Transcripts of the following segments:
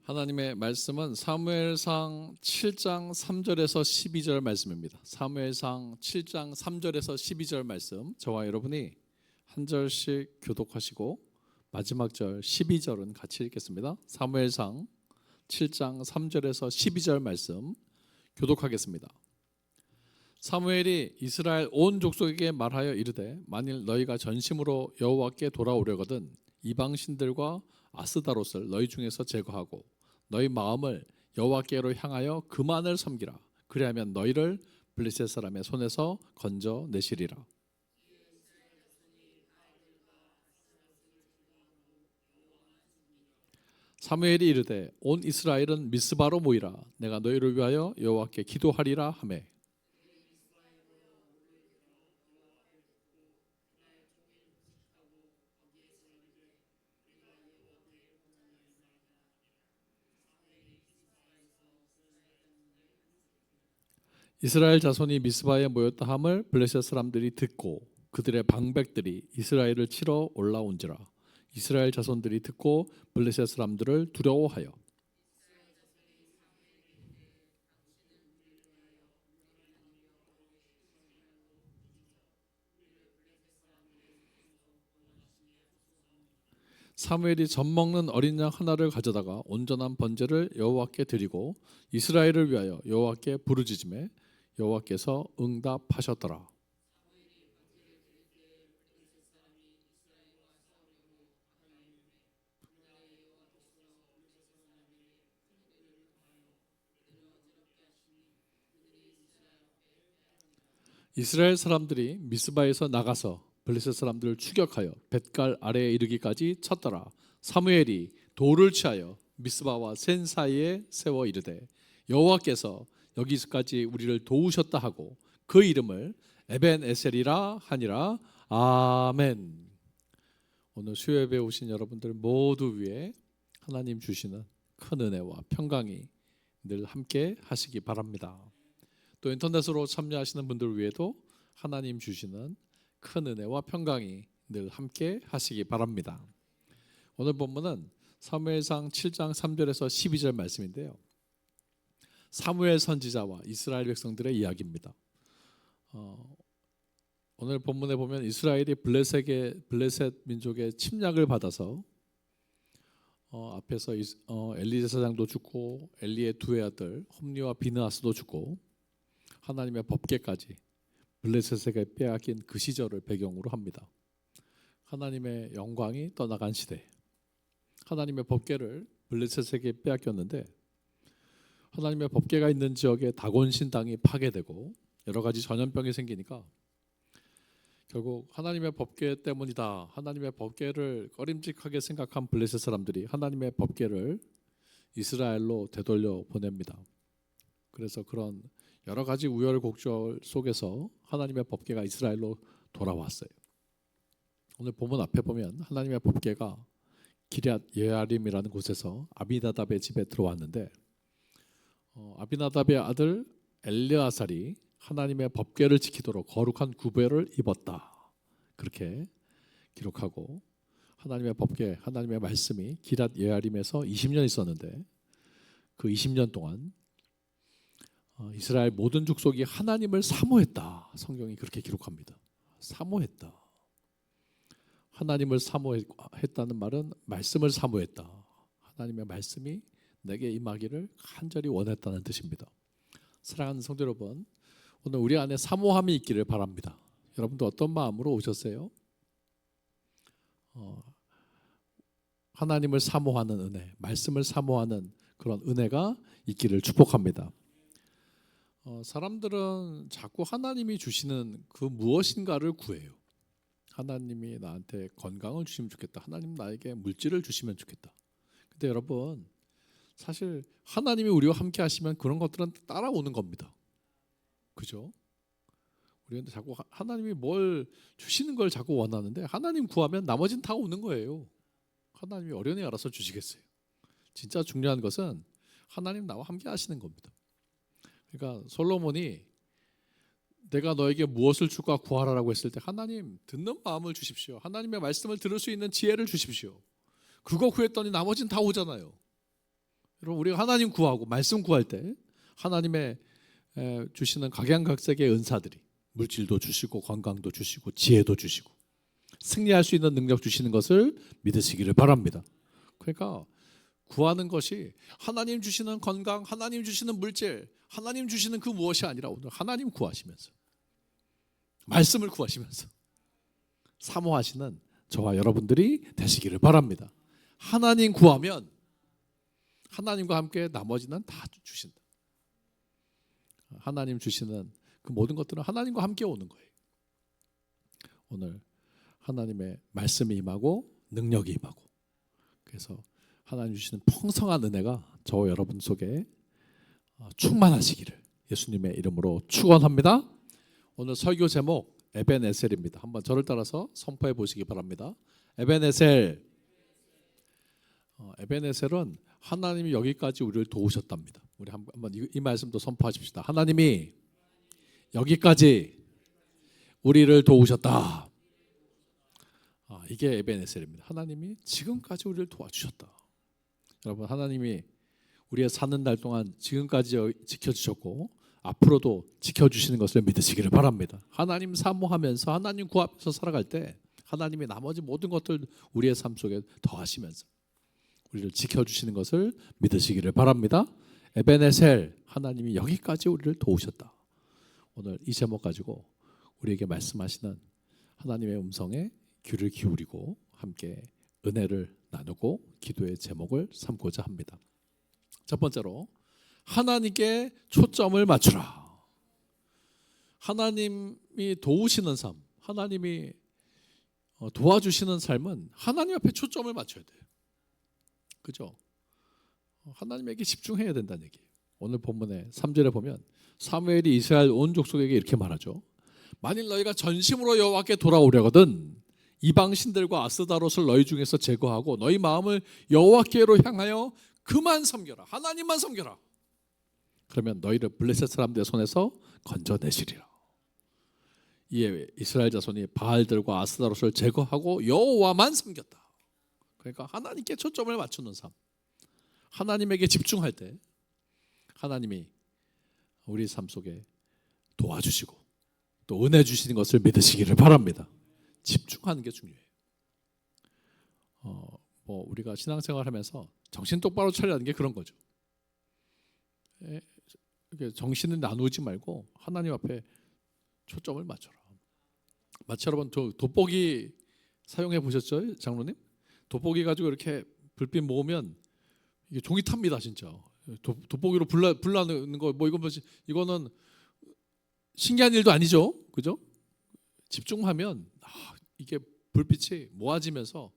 하나님의 말씀은 사무엘상 7장 3절에서 12절 말씀입니다. 사무엘상 7장 3절에서 12절 말씀, 저와 여러분이 한 절씩 교독하시고 마지막 절 12절은 같이 읽겠습니다. 사무엘상 7장 3절에서 12절 말씀 교독하겠습니다. 사무엘이 이스라엘 온 족속에게 말하여 이르되, 만일 너희가 전심으로 여호와께 돌아오려거든 이방 신들과 아스다롯을 너희 중에서 제거하고 너희 마음을 여호와께로 향하여 그만을 섬기라. 그리하면 너희를 블레셋 사람의 손에서 건져내시리라. 사무엘이 이르되, 온 이스라엘은 미스바로 모이라. 내가 너희를 위하여 여호와께 기도하리라 하매, 이스라엘 자손이 미스바에 모였다 함을 블레셋 사람들이 듣고 그들의 방백들이 이스라엘을 치러 올라온지라. 이스라엘 자손들이 듣고 블레셋 사람들을 두려워하여 사무엘이 젖 먹는 어린 양 하나를 가져다가 온전한 번제를 여호와께 드리고 이스라엘을 위하여 여호와께 부르짖음에 여호와께서 응답하셨더라. 이스라엘 사람들이 미스바에서 나가서 블레셋 사람들을 추격하여 벳갈 아래에 이르기까지 쳤더라. 사무엘이 돌을 취하여 미스바와 센 사이에 세워 이르되, 여호와께서 여기까지 우리를 도우셨다 하고 그 이름을 에벤에셀이라 하니라. 아멘. 오늘 수요예배에 오신 여러분들 모두 위에 하나님 주시는 큰 은혜와 평강이 늘 함께 하시기 바랍니다. 또 인터넷으로 참여하시는 분들 위에도 하나님 주시는 큰 은혜와 평강이 늘 함께 하시기 바랍니다. 오늘 본문은 사무엘상 7장 3절에서 12절 말씀인데요, 사무엘 선지자와 이스라엘 백성들의 이야기입니다. 오늘 본문에 보면 이스라엘이 블레셋 민족의 침략을 받아서 앞에서 엘리 제사장도 죽고 엘리의 두 아들 홈리와 비느하스도 죽고 하나님의 법궤까지 블레셋에게 빼앗긴 그 시절을 배경으로 합니다. 하나님의 영광이 떠나간 시대, 하나님의 법궤를 블레셋에게 빼앗겼는데 하나님의 법궤가 있는 지역에 다곤 신당이 파괴되고 여러 가지 전염병이 생기니까 결국 하나님의 법궤 때문이다, 하나님의 법궤를 꺼림직하게 생각한 블레셋 사람들이 하나님의 법궤를 이스라엘로 되돌려 보냅니다. 그래서 그런 여러 가지 우여곡절 속에서 하나님의 법궤가 이스라엘로 돌아왔어요. 오늘 본문 앞에 보면 하나님의 법궤가 기럇 예아림이라는 곳에서 아비나답의 집에 들어왔는데 아비나답의 아들 엘르아살이 하나님의 법궤를 지키도록 거룩한 구별을 입었다, 그렇게 기록하고, 하나님의 법궤, 하나님의 말씀이 기럇 예아림에서 20년 있었는데 그 20년 동안 이스라엘 모든 족속이 하나님을 사모했다, 성경이 그렇게 기록합니다. 사모했다. 하나님을 사모했다는 말은 말씀을 사모했다. 하나님의 말씀이 내게 임하기를 간절히 원했다는 뜻입니다. 사랑하는 성도 여러분, 오늘 우리 안에 사모함이 있기를 바랍니다. 여러분도 어떤 마음으로 오셨어요? 하나님을 사모하는 은혜, 말씀을 사모하는 그런 은혜가 있기를 축복합니다. 사람들은 자꾸 하나님이 주시는 그 무엇인가를 구해요. 하나님이 나한테 건강을 주시면 좋겠다, 하나님 나에게 물질을 주시면 좋겠다. 근데 여러분, 사실 하나님이 우리와 함께 하시면 그런 것들은 따라오는 겁니다. 그죠? 우리는 자꾸 하나님이 뭘 주시는 걸 자꾸 원하는데 하나님 구하면 나머지는 다 오는 거예요. 하나님이 어련히 알아서 주시겠어요. 진짜 중요한 것은 하나님 나와 함께 하시는 겁니다. 그러니까 솔로몬이 내가 너에게 무엇을 줄까 구하라라고 했을 때 하나님 듣는 마음을 주십시오, 하나님의 말씀을 들을 수 있는 지혜를 주십시오, 그거 구했더니 나머지는 다 오잖아요. 여러분 우리가 하나님 구하고 말씀 구할 때 하나님의 주시는 각양각색의 은사들이 물질도 주시고 건강도 주시고 지혜도 주시고 승리할 수 있는 능력 주시는 것을 믿으시기를 바랍니다. 그러니까 구하는 것이 하나님 주시는 건강, 하나님 주시는 물질, 하나님 주시는 그 무엇이 아니라 오늘 하나님 구하시면서 말씀을 구하시면서 사모하시는 저와 여러분들이 되시기를 바랍니다. 하나님 구하면 하나님과 함께 나머지는 다 주신다. 하나님 주시는 그 모든 것들은 하나님과 함께 오는 거예요. 오늘 하나님의 말씀이 임하고 능력이 임하고 그래서 하나님 주시는 풍성한 은혜가 저와 여러분 속에 충만하시기를 예수님의 이름으로 축원합니다. 오늘 설교 제목 에벤에셀입니다. 한번 저를 따라서 선포해 보시기 바랍니다. 에벤에셀. 에벤에셀은 하나님이 여기까지 우리를 도우셨답니다. 우리 한번 이 말씀도 선포하십시다. 하나님이 여기까지 우리를 도우셨다. 이게 에벤에셀입니다. 하나님이 지금까지 우리를 도와주셨다. 여러분 하나님이 우리의 사는 날 동안 지금까지 지켜주셨고 앞으로도 지켜주시는 것을 믿으시기를 바랍니다. 하나님 사모하면서 하나님 구하면서 살아갈 때 하나님이 나머지 모든 것들 우리의 삶 속에 더하시면서 우리를 지켜주시는 것을 믿으시기를 바랍니다. 에벤에셀, 하나님이 여기까지 우리를 도우셨다. 오늘 이 제목 가지고 우리에게 말씀하시는 하나님의 음성에 귀를 기울이고 함께 은혜를 나누고 기도의 제목을 삼고자 합니다. 첫 번째로 하나님께 초점을 맞추라. 하나님이 도우시는 삶, 하나님이 도와주시는 삶은 하나님 앞에 초점을 맞춰야 돼요. 그죠? 하나님에게 집중해야 된다는 얘기예요. 오늘 본문의 3절에 보면 사무엘이 이스라엘 온 족속에게 이렇게 말하죠. 만일 너희가 전심으로 여호와께 돌아오려거든 이방 신들과 아스다롯을 너희 중에서 제거하고 너희 마음을 여호와께로 향하여 그만 섬겨라. 하나님만 섬겨라. 그러면 너희를 블레셋 사람들의 손에서 건져내시리라. 이에 이스라엘 자손이 바알들과 아스다롯을 제거하고 여호와만 섬겼다. 그러니까 하나님께 초점을 맞추는 삶. 하나님에게 집중할 때 하나님이 우리 삶 속에 도와주시고 또 은혜 주시는 것을 믿으시기를 바랍니다. 집중하는 게 중요해요. 우리가 신앙생활하면서 정신 똑바로 차리라는 게 그런 거죠. 정신을 나누지 말고 하나님 앞에 초점을 맞춰라. 마치 여러분 돋보기 사용해 보셨죠, 장로님? 돋보기 가지고 이렇게 불빛 모으면 이게 종이 탑니다, 진짜. 돋보기로 불나는 거 이거는 신기한 일도 아니죠, 그죠? 집중하면 이게 불빛이 모아지면서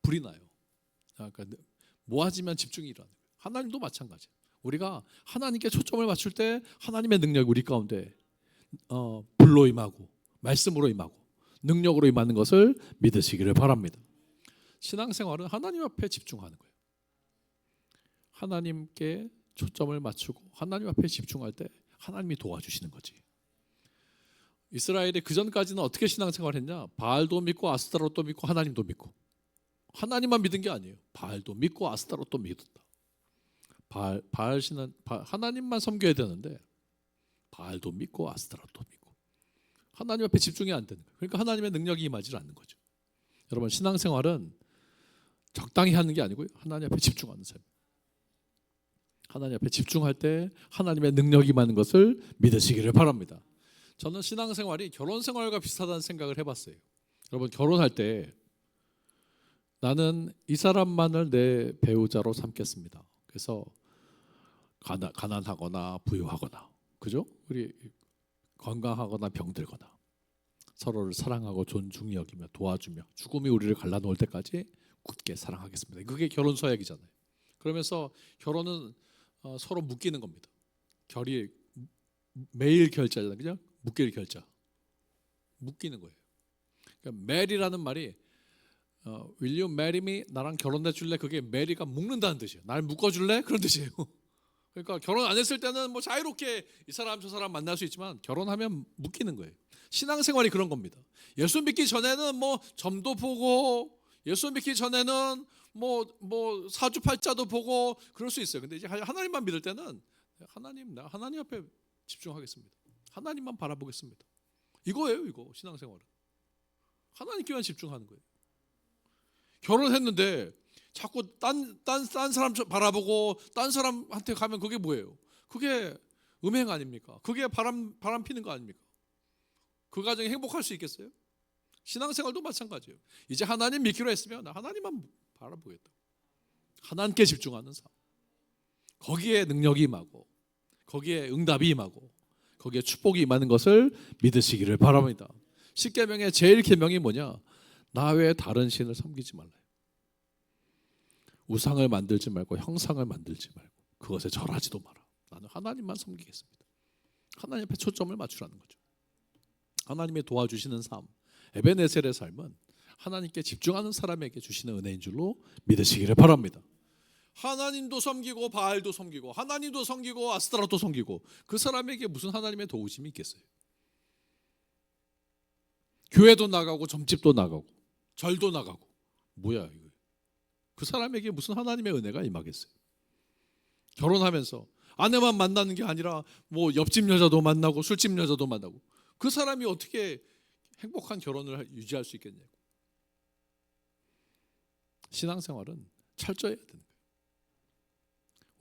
불이 나요. 그러니까 모아지면 집중이 일어나요. 하나님도 마찬가지예요. 우리가 하나님께 초점을 맞출 때 하나님의 능력이 우리 가운데 불로 임하고 말씀으로 임하고 능력으로 임하는 것을 믿으시기를 바랍니다. 신앙생활은 하나님 앞에 집중하는 거예요. 하나님께 초점을 맞추고 하나님 앞에 집중할 때 하나님이 도와주시는 거지. 이스라엘이 그전까지는 어떻게 신앙생활했냐? 바알도 믿고 아스타롯도 믿고 하나님도 믿고 하나님만 믿은 게 아니에요. 바알도 믿고 아스타롯도 믿었다. 바알 신은 하나님만 섬겨야 되는데 바알도 믿고 아스타롯도 믿고 하나님 앞에 집중이 안 되는 거예요. 그러니까 하나님의 능력이 임하지 않는 거죠. 여러분 신앙생활은 적당히 하는 게 아니고요. 하나님 앞에 집중하는 삶. 하나님 앞에 집중할 때 하나님의 능력이 임하는 것을 믿으시기를 바랍니다. 저는 신앙생활이 결혼생활과 비슷하다는 생각을 해봤어요. 여러분 결혼할 때 나는 이 사람만을 내 배우자로 삼겠습니다. 그래서 가난하거나 부유하거나 그죠? 우리 건강하거나 병들거나 서로를 사랑하고 존중히 여기며 도와주며 죽음이 우리를 갈라놓을 때까지 굳게 사랑하겠습니다. 그게 결혼 서약이잖아요. 그러면서 결혼은 서로 묶이는 겁니다. 결이 매일 결자잖아요. 그죠? 묶일 결자. 묶이는 거예요. 그러니까 marry라는 말이 will you marry me? 나랑 결혼해 줄래? 그게 marry가 묶는다는 뜻이에요. 날 묶어줄래? 그런 뜻이에요. 그러니까 결혼 안 했을 때는 뭐 자유롭게 이 사람 저 사람 만날 수 있지만 결혼하면 묶이는 거예요. 신앙생활이 그런 겁니다. 예수 믿기 전에는 뭐 점도 보고 예수 믿기 전에는 뭐 사주팔자도 보고 그럴 수 있어요. 근데 이제 하나님만 믿을 때는 하나님 앞에 집중하겠습니다. 하나님만 바라보겠습니다. 이거예요, 이거 신앙생활은. 하나님께만 집중하는 거예요. 결혼했는데 자꾸 딴 사람 바라보고 딴 사람한테 가면 그게 뭐예요? 그게 음행 아닙니까? 그게 바람 피는 거 아닙니까? 그 가정이 행복할 수 있겠어요? 신앙생활도 마찬가지예요. 이제 하나님 믿기로 했으면 하나님만 바라보겠다. 하나님께 집중하는 삶. 거기에 능력이 임하고 거기에 응답이 임하고 거기에 축복이 임하는 것을 믿으시기를 바랍니다. 십계명의 제일 계명이 뭐냐? 나 외에 다른 신을 섬기지 말라. 우상을 만들지 말고 형상을 만들지 말고 그것에 절하지도 마라. 나는 하나님만 섬기겠습니다. 하나님 앞에 초점을 맞추라는 거죠. 하나님의 도와주시는 삶, 에베네셀의 삶은 하나님께 집중하는 사람에게 주시는 은혜인 줄로 믿으시기를 바랍니다. 하나님도 섬기고 바알도 섬기고 하나님도 섬기고 아스타라도 섬기고 그 사람에게 무슨 하나님의 도우심이 있겠어요? 교회도 나가고 점집도 나가고 절도 나가고 뭐야 이거? 그 사람에게 무슨 하나님의 은혜가 임하겠어요? 결혼하면서 아내만 만나는 게 아니라 뭐 옆집 여자도 만나고 술집 여자도 만나고 그 사람이 어떻게 행복한 결혼을 유지할 수 있겠냐고. 신앙생활은 철저해야 되는 거예요.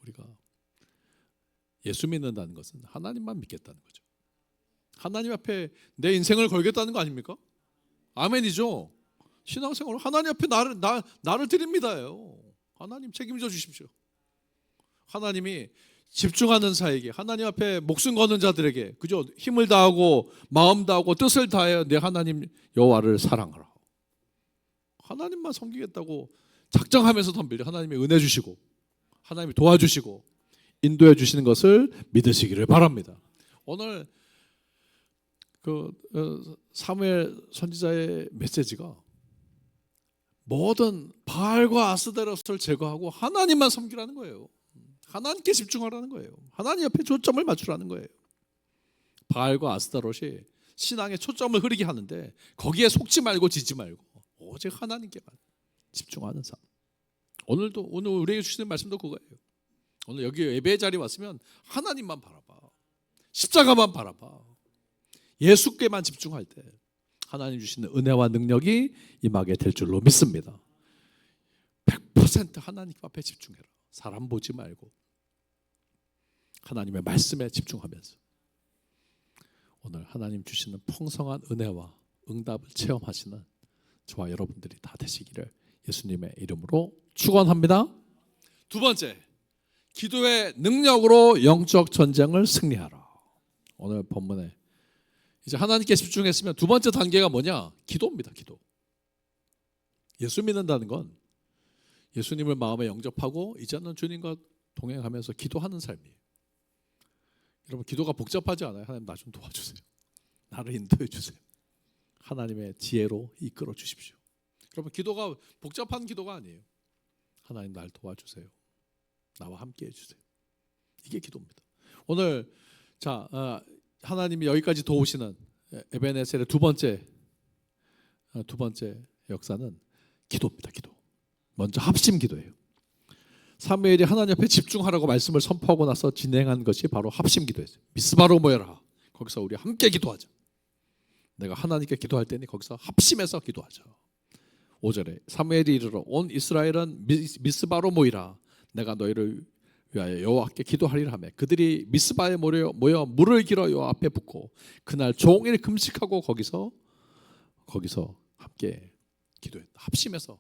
우리가 예수 믿는다는 것은 하나님만 믿겠다는 거죠. 하나님 앞에 내 인생을 걸겠다는 거 아닙니까? 아멘이죠. 신앙생활은 하나님 앞에 나를 드립니다요. 하나님 책임져 주십시오. 하나님이 집중하는 자에게 하나님 앞에 목숨 거는 자들에게 그저 힘을 다하고 마음 다하고 뜻을 다하여 내 하나님 여호와를 사랑하라. 하나님만 섬기겠다고 작정하면서 덤빌 하나님이 은혜 주시고 하나님이 도와주시고 인도해 주시는 것을 믿으시기를 바랍니다. 오늘 사무엘 선지자의 메시지가 모든 바알과 아스데롯을 제거하고 하나님만 섬기라는 거예요. 하나님께 집중하라는 거예요. 하나님 옆에 초점을 맞추라는 거예요. 바알과 아스타롯이 신앙에 초점을 흐리게 하는데 거기에 속지 말고 지지 말고 오직 하나님께만 집중하는 삶. 오늘 우리에게 주시는 말씀도 그거예요. 오늘 여기 예배의 자리에 왔으면 하나님만 바라봐. 십자가만 바라봐. 예수께만 집중할 때 하나님 주시는 은혜와 능력이 임하게 될 줄로 믿습니다. 100% 하나님 앞에 집중해라. 사람 보지 말고 하나님의 말씀에 집중하면서 오늘 하나님 주시는 풍성한 은혜와 응답을 체험하시는 저와 여러분들이 다 되시기를 예수님의 이름으로 축원합니다. 두 번째, 기도의 능력으로 영적 전쟁을 승리하라. 오늘 본문에 이제 하나님께 집중했으면 두 번째 단계가 뭐냐? 기도입니다. 기도. 예수 믿는다는 건 예수님을 마음에 영접하고 이제는 주님과 동행하면서 기도하는 삶이에요. 여러분 기도가 복잡하지 않아요. 하나님 나 좀 도와주세요. 나를 인도해 주세요. 하나님의 지혜로 이끌어 주십시오. 여러분 기도가 복잡한 기도가 아니에요. 하나님 날 도와주세요. 나와 함께 해주세요. 이게 기도입니다. 오늘 하나님이 여기까지 도우시는 에베네셀의 두 번째 역사는 기도입니다. 기도. 먼저 합심 기도예요. 사무엘이 하나님 앞에 집중하라고 말씀을 선포하고 나서 진행한 것이 바로 합심 기도였어요. 미스바로 모여라. 거기서 우리 함께 기도하자. 내가 하나님께 기도할 때니 거기서 합심해서 기도하자. 5절에 사무엘이 이르러 온 이스라엘은 미스바로 모이라. 내가 너희를 위하여 여호와께 기도하리라 하며 그들이 미스바에 모여 물을 길어 여호와 앞에 붓고 그날 종일 금식하고 거기서 함께 기도했다. 합심해서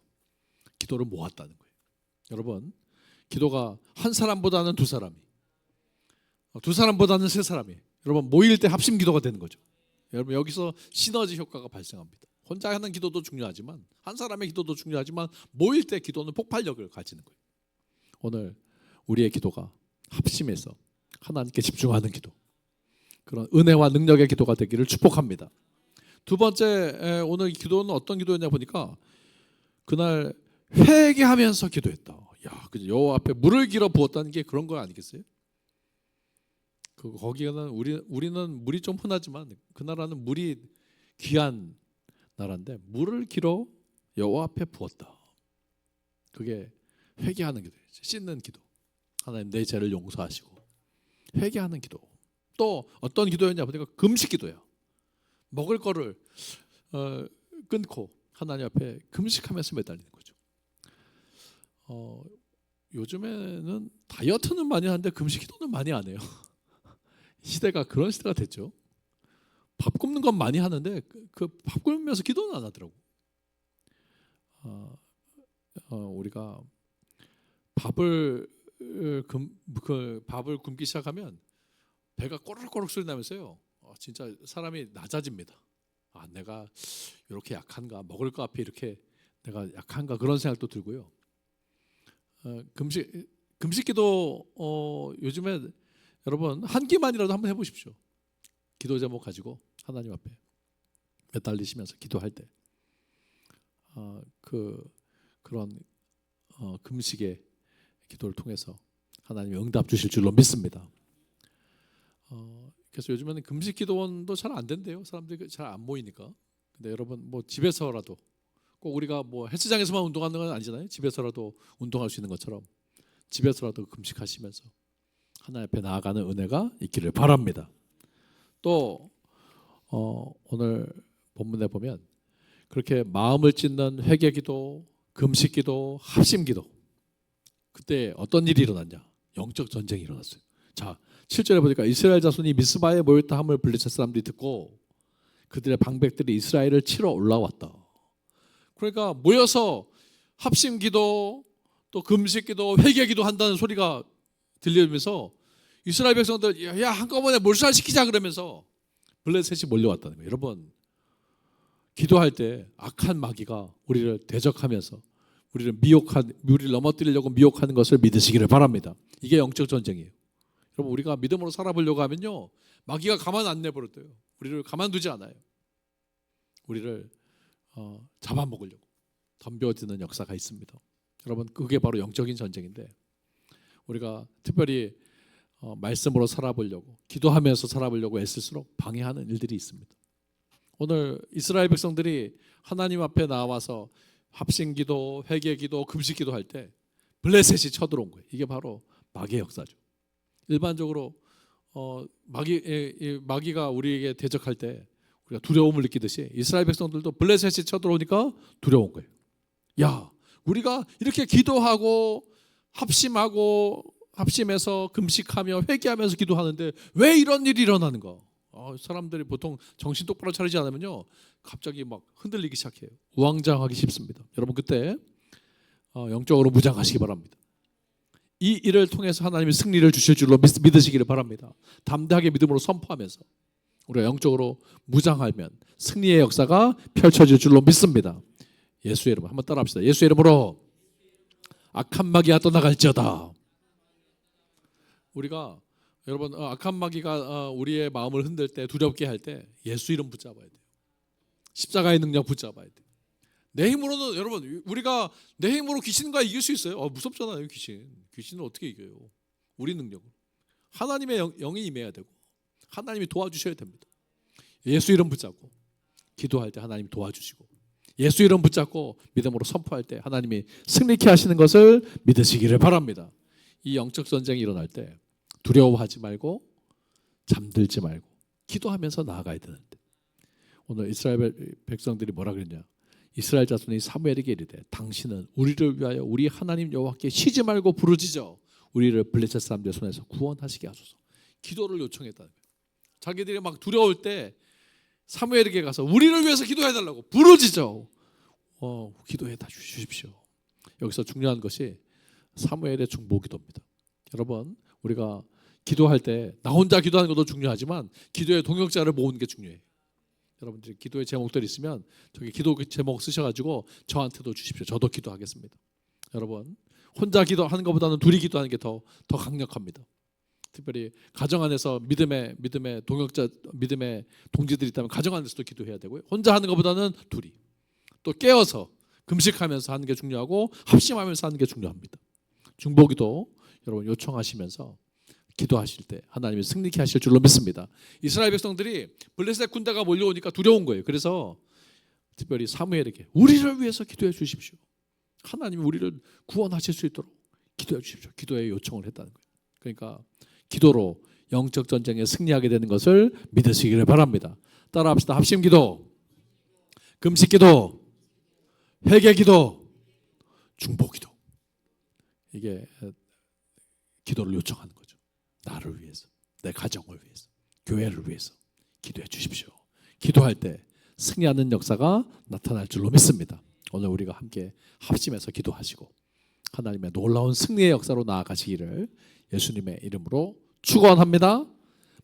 기도를 모았다는 거예요. 여러분 기도가 한 사람보다는 두 사람이 두 사람보다는 세 사람이 여러분 모일 때 합심 기도가 되는 거죠. 여러분 여기서 시너지 효과가 발생합니다. 혼자 하는 기도도 중요하지만 한 사람의 기도도 중요하지만 모일 때 기도는 폭발력을 가지는 거예요. 오늘 우리의 기도가 합심해서 하나님께 집중하는 기도, 그런 은혜와 능력의 기도가 되기를 축복합니다. 두 번째 오늘 기도는 어떤 기도였냐 보니까 그날 회개하면서 기도했다. 야, 그죠? 여호와 앞에 물을 길어 부었다는 게 그런 거 아니겠어요? 거기는 우리는 물이 좀 흔하지만 그 나라는 물이 귀한 나라인데 물을 길어 여호와 앞에 부었다. 그게 회개하는 기도예요. 씻는 기도. 하나님 내 죄를 용서하시고 회개하는 기도. 또 어떤 기도였냐 보니까 금식 기도예요. 먹을 거를 끊고 하나님 앞에 금식하면서 매달리는 거죠. 요즘에는 다이어트는 많이 하는데 금식 기도는 많이 안 해요. 시대가 그런 시대가 됐죠. 밥 굶는 건 많이 하는데 그 밥 굶으면서 기도는 안 하더라고. 우리가 밥을 굶기 시작하면 배가 꼬르륵꼬르륵 소리 나면서요. 진짜 사람이 낮아집니다. 내가 이렇게 약한가? 먹을 거 앞에 이렇게 내가 약한가? 그런 생각도 들고요. 금식기도 요즘에 여러분 한 끼만이라도 한번 해보십시오. 기도 제목 가지고 하나님 앞에 매달리시면서 기도할 때 그런 금식의 기도를 통해서 하나님이 응답 주실 줄로 믿습니다. 그래서 요즘에는 금식 기도원도 잘 안 된대요. 사람들이 잘 안 모이니까. 근데 여러분 뭐 집에서라도 꼭 우리가 뭐 헬스장에서만 운동하는 건 아니잖아요. 집에서라도 운동할 수 있는 것처럼 집에서라도 금식하시면서 하나님 앞에 나아가는 은혜가 있기를 바랍니다. 또 오늘 본문에 보면 그렇게 마음을 찢는 회개기도, 금식기도, 합심기도 그때 어떤 일이 일어났냐? 영적 전쟁이 일어났어요. 자, 7절에 보니까 이스라엘 자손이 미스바에 모였다 함을 블레셋 사람들이 듣고 그들의 방백들이 이스라엘을 치러 올라왔다. 그러니까 모여서 합심기도 또 금식기도 회개기도 한다는 소리가 들리면서 이스라엘 백성들 야 한꺼번에 몰살시키자 그러면서 블레셋이 몰려왔다는 거예요. 여러분 기도할 때 악한 마귀가 우리를 대적하면서 우리를 넘어뜨리려고 미혹하는 것을 믿으시기를 바랍니다. 이게 영적 전쟁이에요. 여러분 우리가 믿음으로 살아보려고 하면요 마귀가 가만 안 내버려둬요. 우리를 가만두지 않아요. 우리를 잡아먹으려고 덤벼드는 역사가 있습니다. 여러분 그게 바로 영적인 전쟁인데 우리가 특별히 말씀으로 살아보려고 기도하면서 살아보려고 애쓸수록 방해하는 일들이 있습니다. 오늘 이스라엘 백성들이 하나님 앞에 나와서 합심기도, 회개기도, 금식기도 할 때 블레셋이 쳐들어온 거예요. 이게 바로 마귀의 역사죠. 일반적으로 마귀가 우리에게 대적할 때 우리가 두려움을 느끼듯이 이스라엘 백성들도 블레셋이 쳐들어오니까 두려운 거예요. 야, 우리가 이렇게 기도하고 합심해서 금식하며 회개하면서 기도하는데 왜 이런 일이 일어나는가? 사람들이 보통 정신 똑바로 차리지 않으면요 갑자기 막 흔들리기 시작해요. 우왕좌왕하기 쉽습니다. 여러분 그때 영적으로 무장하시기 바랍니다. 이 일을 통해서 하나님이 승리를 주실 줄로 믿으시기를 바랍니다. 담대하게 믿음으로 선포하면서 우리가 영적으로 무장하면 승리의 역사가 펼쳐질 줄로 믿습니다. 예수의 이름 한번 따라합시다. 예수의 이름으로 악한 마귀가 떠나갈지어다. 우리가 여러분 악한 마귀가 우리의 마음을 흔들 때 두렵게 할 때 예수 이름 붙잡아야 돼요. 십자가의 능력 붙잡아야 돼요. 내 힘으로는 여러분 우리가 내 힘으로 귀신과 이길 수 있어요? 무섭잖아요. 귀신은 어떻게 이겨요? 우리 능력으로 하나님의 영이 임해야 되고 하나님이 도와주셔야 됩니다. 예수 이름 붙잡고 기도할 때 하나님 도와주시고 예수 이름 붙잡고 믿음으로 선포할 때 하나님이 승리케 하시는 것을 믿으시기를 바랍니다. 이 영적 전쟁이 일어날 때 두려워하지 말고 잠들지 말고 기도하면서 나아가야 되는데 오늘 이스라엘 백성들이 뭐라 그랬냐? 이스라엘 자손이 사무엘에게 이르되 당신은 우리를 위하여 우리 하나님 여호와께 쉬지 말고 부르짖어 우리를 블레셋 사람들의 손에서 구원하시게 하소서. 기도를 요청했다는 거예요. 자기들이 막 두려울 때 사무엘에게 가서 우리를 위해서 기도해달라고 부르짖어 기도해 다 주십시오. 여기서 중요한 것이 사무엘의 중보기도입니다. 여러분 우리가 기도할 때 나 혼자 기도하는 것도 중요하지만 기도의 동역자를 모으는 게 중요해요. 여러분들이 기도의 제목들 있으면 저기 기도 제목 쓰셔가지고 저한테도 주십시오. 저도 기도하겠습니다. 여러분 혼자 기도하는 것보다는 둘이 기도하는 게 더 강력합니다. 특별히 가정 안에서 믿음의 동역자, 믿음의 동지들이 있다면 가정 안에서도 기도해야 되고요. 혼자 하는 것보다는 둘이 또 깨어서 금식하면서 하는 게 중요하고 합심하면서 하는 게 중요합니다. 중보기도 여러분 요청하시면서 기도하실 때 하나님이 승리케 하실 줄로 믿습니다. 이스라엘 백성들이 블레셋 군대가 몰려오니까 두려운 거예요. 그래서 특별히 사무엘에게 우리를 위해서 기도해 주십시오. 하나님이 우리를 구원하실 수 있도록 기도해 주십시오. 기도의 요청을 했다는 거예요. 그러니까 기도로 영적 전쟁에 승리하게 되는 것을 믿으시기를 바랍니다. 따라합시다. 합심기도, 금식기도, 회개기도, 중보기도. 이게 기도를 요청하는 거죠. 나를 위해서, 내 가정을 위해서, 교회를 위해서 기도해 주십시오. 기도할 때 승리하는 역사가 나타날 줄로 믿습니다. 오늘 우리가 함께 합심해서 기도하시고 하나님의 놀라운 승리의 역사로 나아가시기를 예수님의 이름으로 축원합니다.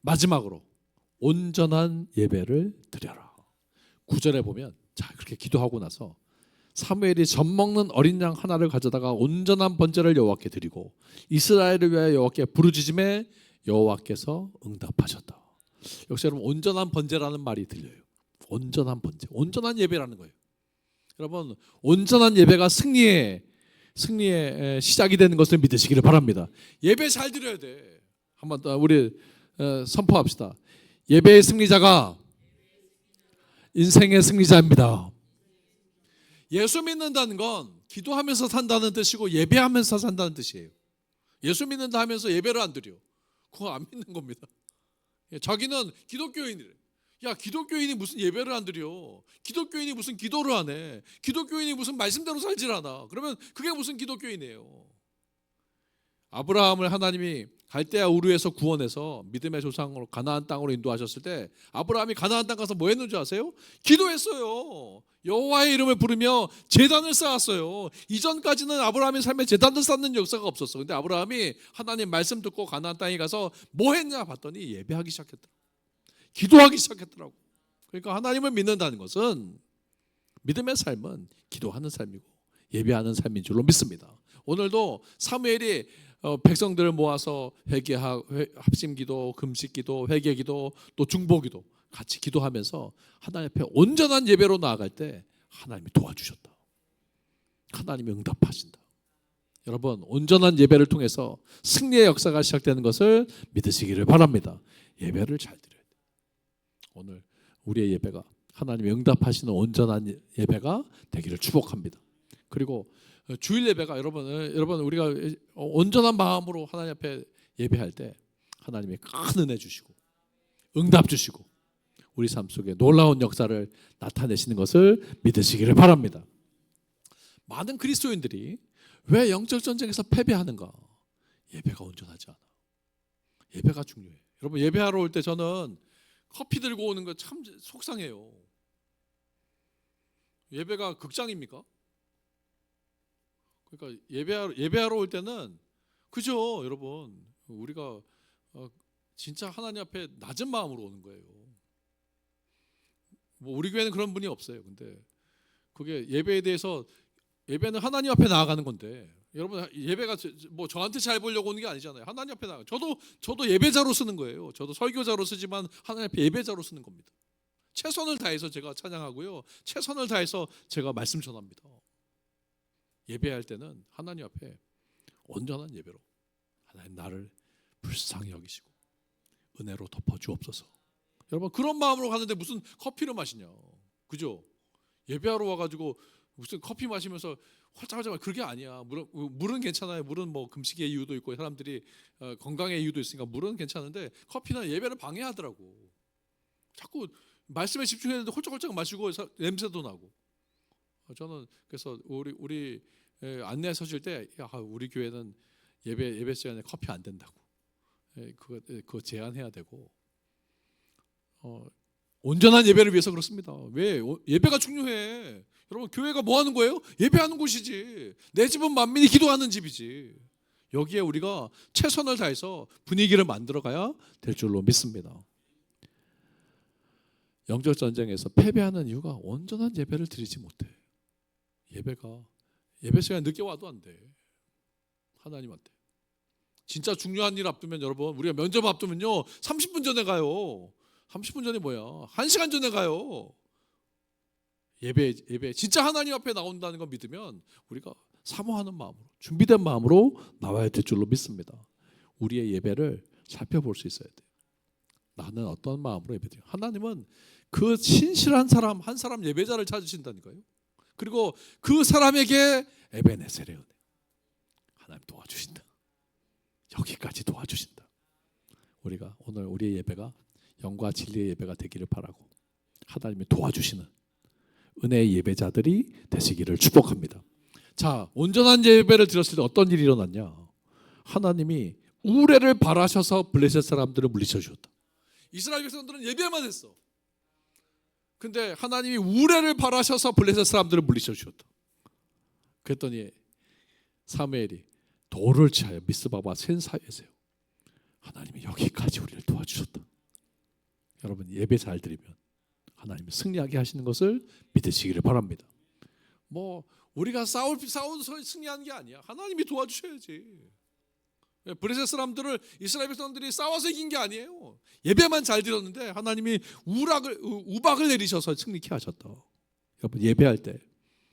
마지막으로 온전한 예배를 드려라. 9절에 보면 자 그렇게 기도하고 나서 사무엘이 젖 먹는 어린 양 하나를 가져다가 온전한 번제를 여호와께 드리고 이스라엘을 위하여 여호와께 부르짖음에 여호와께서 응답하셨다. 역시 여러분 온전한 번제라는 말이 들려요. 온전한 번제, 온전한 예배라는 거예요. 여러분 온전한 예배가 승리의 시작이 되는 것을 믿으시기를 바랍니다. 예배 잘 드려야 돼. 한번 더 우리 선포합시다. 예배의 승리자가 인생의 승리자입니다. 예수 믿는다는 건 기도하면서 산다는 뜻이고 예배하면서 산다는 뜻이에요. 예수 믿는다 하면서 예배를 안 드려. 그거 안 믿는 겁니다. 자기는 기독교인이래. 야 기독교인이 무슨 예배를 안 드려. 기독교인이 무슨 기도를 안 해. 기독교인이 무슨 말씀대로 살질 않아. 그러면 그게 무슨 기독교인이에요. 아브라함을 하나님이 갈대아 우르에서 구원해서 믿음의 조상으로 가나안 땅으로 인도하셨을 때 아브라함이 가나안 땅 가서 뭐 했는지 아세요? 기도했어요. 여호와의 이름을 부르며 제단을 쌓았어요. 이전까지는 아브라함의 삶에 제단을 쌓는 역사가 없었어. 근데 아브라함이 하나님 말씀 듣고 가나안 땅에 가서 뭐 했냐 봤더니 예배하기 시작했더라고. 기도하기 시작했더라고. 그러니까 하나님을 믿는다는 것은 믿음의 삶은 기도하는 삶이고 예배하는 삶인 줄로 믿습니다. 오늘도 사무엘이 백성들을 모아서 합심기도, 금식기도, 회개기도, 또 중보기도 같이 기도하면서 하나님 앞에 온전한 예배로 나아갈 때 하나님이 도와주셨다. 하나님이 응답하신다. 여러분 온전한 예배를 통해서 승리의 역사가 시작되는 것을 믿으시기를 바랍니다. 예배를 잘 드려야 돼요. 오늘 우리의 예배가 하나님이 응답하시는 온전한 예배가 되기를 축복합니다. 그리고 주일 예배가 여러분 우리가 온전한 마음으로 하나님 앞에 예배할 때 하나님이 큰 은혜 주시고 응답 주시고 우리 삶 속에 놀라운 역사를 나타내시는 것을 믿으시기를 바랍니다. 많은 그리스도인들이 왜 영적 전쟁에서 패배하는가? 예배가 온전하지 않아. 예배가 중요해. 여러분 예배하러 올 때 저는 커피 들고 오는 거 참 속상해요. 예배가 극장입니까? 그러니까 예배하러 올 때는 그죠, 여러분. 우리가 진짜 하나님 앞에 낮은 마음으로 오는 거예요. 뭐 우리 교회는 그런 분이 없어요. 근데 그게 예배에 대해서 예배는 하나님 앞에 나아가는 건데 여러분 예배가 뭐 저한테 잘 보려고 오는 게 아니잖아요. 하나님 앞에 나가. 저도 예배자로 쓰는 거예요. 저도 설교자로 쓰지만 하나님 앞에 예배자로 쓰는 겁니다. 최선을 다해서 제가 찬양하고요. 최선을 다해서 제가 말씀 전합니다. 예배할 때는 하나님 앞에 온전한 예배로 하나님 나를 불쌍히 여기시고 은혜로 덮어주옵소서. 여러분 그런 마음으로 가는데 무슨 커피를 마시냐, 그죠? 예배하러 와가지고 무슨 커피 마시면서 활짝활짝 그게 아니야. 물은 괜찮아요. 물은 뭐 금식의 이유도 있고 사람들이 건강의 이유도 있으니까 물은 괜찮은데 커피는 예배를 방해하더라고. 자꾸 말씀에 집중했는데 홀짝홀짝 마시고 냄새도 나고. 저는 그래서 우리 안내 서실 때 우리 교회는 예배 시간에 커피 안 된다고. 그거 제한해야 되고. 온전한 예배를 위해서 그렇습니다. 왜? 예배가 중요해. 여러분 교회가 뭐 하는 거예요? 예배하는 곳이지. 내 집은 만민이 기도하는 집이지. 여기에 우리가 최선을 다해서 분위기를 만들어가야 될 줄로 믿습니다. 영적 전쟁에서 패배하는 이유가 온전한 예배를 드리지 못해. 예배 시간에 늦게 와도 안 돼. 하나님한테. 진짜 중요한 일 앞두면 여러분 우리가 면접 앞두면요 30분 전에 가요. 30분 전에 뭐야? 1시간 전에 가요. 예배 진짜 하나님 앞에 나온다는 걸 믿으면 우리가 사모하는 마음으로 준비된 마음으로 나와야 될 줄로 믿습니다. 우리의 예배를 살펴볼 수 있어야 돼요. 나는 어떤 마음으로 예배드려? 하나님은 그 신실한 사람 한 사람 예배자를 찾으신다니까요. 그리고 그 사람에게 에베네셀의 은혜, 하나님 도와주신다. 여기까지 도와주신다. 우리가 오늘 우리의 예배가 영과 진리의 예배가 되기를 바라고 하나님이 도와주시는 은혜의 예배자들이 되시기를 축복합니다. 자, 온전한 예배를 드렸을 때 어떤 일이 일어났냐? 하나님이 우레를 바라셔서 블레셋 사람들을 물리쳐 주셨다. 이스라엘 백성들은 예배만 했어. 근데 하나님이 우레를 바라셔서 블레셋 사람들을 물리쳐 주셨다. 그랬더니 사무엘이 돌을 치하여 미스바와 센 사이에서요, 하나님이 여기까지 우리를 도와주셨다. 여러분, 예배 잘 드리면 하나님이 승리하게 하시는 것을 믿으시기를 바랍니다. 뭐 우리가 싸워서 승리하는 게 아니야. 하나님이 도와주셔야지. 블레셋 사람들을 이스라엘 백성들이 싸워서 이긴 게 아니에요. 예배만 잘 드렸는데 하나님이 우박을 내리셔서 승리케 하셨다. 여러분, 예배할 때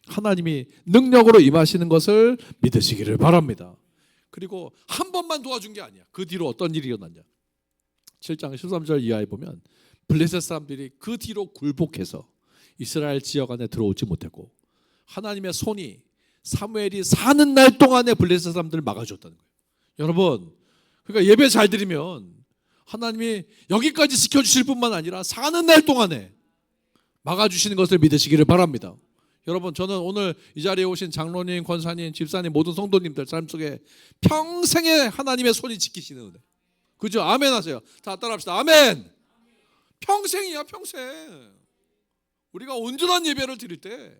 하나님이 능력으로 임하시는 것을 믿으시기를 바랍니다. 그리고 한 번만 도와준 게 아니야. 그 뒤로 어떤 일이 일어났냐? 7장 13절 이하에 보면 블레셋 사람들이 그 뒤로 굴복해서 이스라엘 지역 안에 들어오지 못했고, 하나님의 손이 사무엘이 사는 날 동안에 블레셋 사람들을 막아줬다는 거예요. 여러분, 그러니까 예배 잘 드리면 하나님이 여기까지 지켜주실 뿐만 아니라 사는 날 동안에 막아주시는 것을 믿으시기를 바랍니다. 여러분, 저는 오늘 이 자리에 오신 장로님, 권사님, 집사님, 모든 성도님들 삶 속에 평생에 하나님의 손이 지키시는 은혜. 그죠? 아멘 하세요. 자, 따라합시다. 아멘. 평생이야, 평생. 우리가 온전한 예배를 드릴 때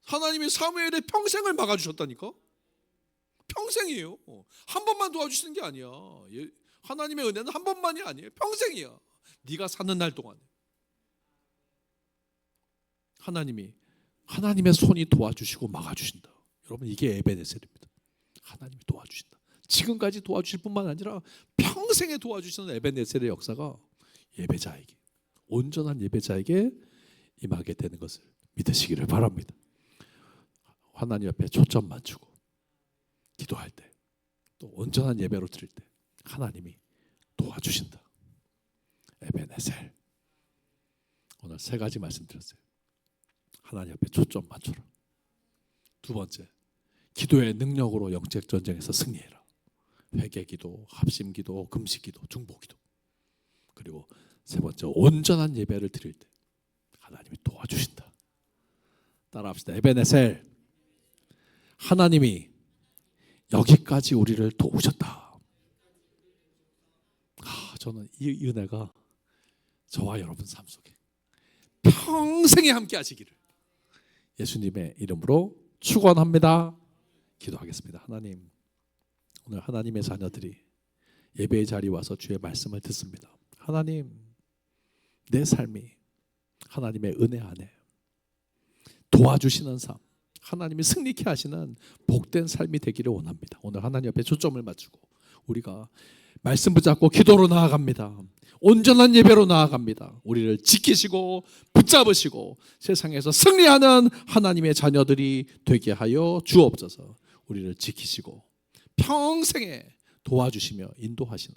하나님이 사무엘의 평생을 막아주셨다니까. 평생이에요. 한 번만 도와주시는 게 아니야. 하나님의 은혜는 한 번만이 아니에요. 평생이야. 네가 사는 날 동안 하나님의 손이 도와주시고 막아주신다. 여러분, 이게 에베네셀입니다. 하나님이 도와주신다. 지금까지 도와주실 뿐만 아니라 평생에 도와주시는 에베네셀의 역사가 예배자에게, 온전한 예배자에게 임하게 되는 것을 믿으시기를 바랍니다. 하나님 앞에 초점 맞추고 기도할 때, 또 온전한 예배로 드릴 때 하나님이 도와주신다. 에베네셀. 오늘 세 가지 말씀드렸어요. 하나님 앞에 초점 맞춰라. 두 번째, 기도의 능력으로 영적 전쟁에서 승리해라. 회개기도, 합심기도, 금식기도, 중보기도. 그리고 세 번째, 온전한 예배를 드릴 때 하나님이 도와주신다. 따라합시다. 에베네셀. 하나님이 여기까지 우리를 도우셨다. 저는 이 은혜가 저와 여러분 삶 속에 평생에 함께 하시기를 예수님의 이름으로 축원합니다. 기도하겠습니다. 하나님, 오늘 하나님의 자녀들이 예배의 자리에 와서 주의 말씀을 듣습니다. 하나님, 내 삶이 하나님의 은혜 안에 도와주시는 삶, 하나님이 승리케 하시는 복된 삶이 되기를 원합니다. 오늘 하나님 앞에 초점을 맞추고 우리가 말씀 붙잡고 기도로 나아갑니다. 온전한 예배로 나아갑니다. 우리를 지키시고 붙잡으시고 세상에서 승리하는 하나님의 자녀들이 되게 하여 주옵소서. 우리를 지키시고 평생에 도와주시며 인도하시는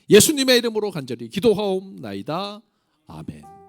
예수님의 이름으로 간절히 기도하옵나이다. 아멘.